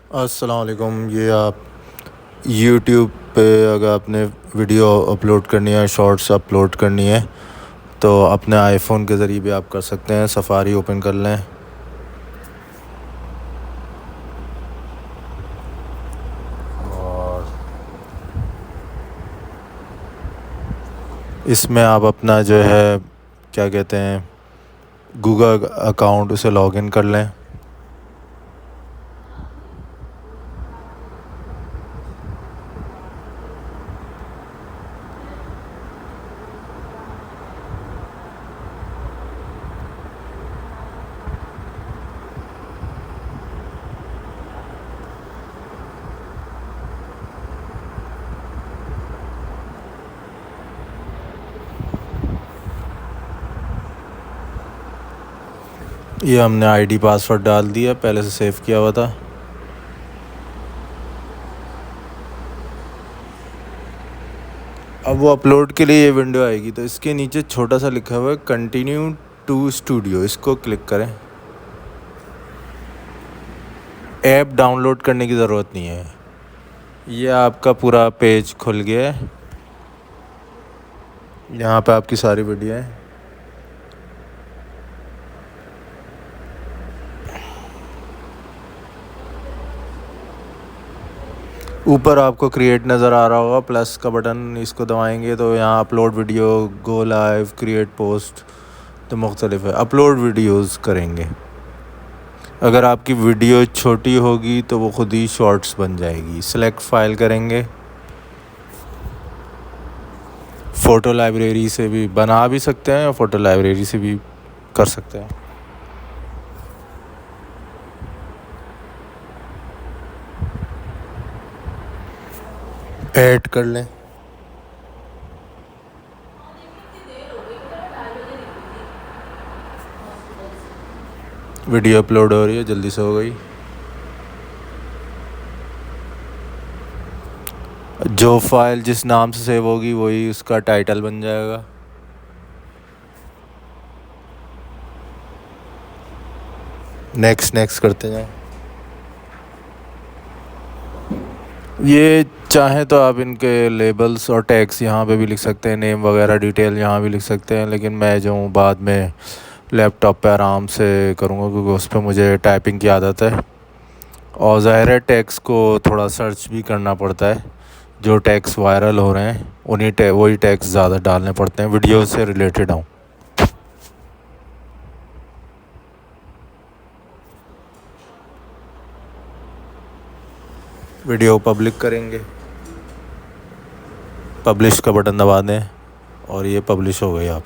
अस्सलाम वालेकुम। ये आप यूट्यूब पे अगर आपने वीडियो अपलोड करनी है, शॉर्ट्स अपलोड करनी है, तो अपने आईफोन के ज़रिए भी आप कर सकते हैं। सफारी ओपन कर लें और इसमें आप अपना जो है क्या कहते हैं गूगल अकाउंट उसे लॉगिन कर लें। ये हमने आईडी पासवर्ड डाल दिया, पहले से सेव किया हुआ था। अब वो अपलोड के लिए ये विंडो आएगी, तो इसके नीचे छोटा सा लिखा हुआ है कंटिन्यू टू स्टूडियो, इसको क्लिक करें। ऐप डाउनलोड करने की ज़रूरत नहीं है, ये आपका पूरा पेज खुल गया है। यहाँ पे आपकी सारी वीडियो है। ऊपर आपको क्रिएट नज़र आ रहा होगा, प्लस का बटन, इसको दबाएंगे तो यहाँ upload video, go live, create post, तो मुख्तलिफ है। अपलोड वीडियोस करेंगे। अगर आपकी वीडियो छोटी होगी तो वो खुद ही शॉर्ट्स बन जाएगी। सिलेक्ट फाइल करेंगे। फ़ोटो लाइब्रेरी से भी बना भी सकते हैं और फ़ोटो लाइब्रेरी से भी कर सकते हैं। ऐड कर लें। वीडियो अपलोड हो रही है, जल्दी से हो गई। जो फाइल जिस नाम से सेव होगी वही उसका टाइटल बन जाएगा। नेक्स्ट नेक्स्ट करते जाएं। ये चाहें तो आप इनके लेबल्स और टैग्स यहाँ पे भी लिख सकते हैं, नेम वगैरह डिटेल यहाँ भी लिख सकते हैं, लेकिन मैं जो हूँ बाद में लैपटॉप पे आराम से करूँगा क्योंकि उस पर मुझे टाइपिंग की आदत है। और ज़ाहिर है टैग्स को थोड़ा सर्च भी करना पड़ता है। जो टैग्स वायरल हो रहे हैं वही टैग्स ज़्यादा डालने पड़ते हैं, वीडियो से रिलेटेड हों। वीडियो पब्लिक करेंगे, पब्लिश का बटन दबा दें और ये पब्लिश हो गई आप।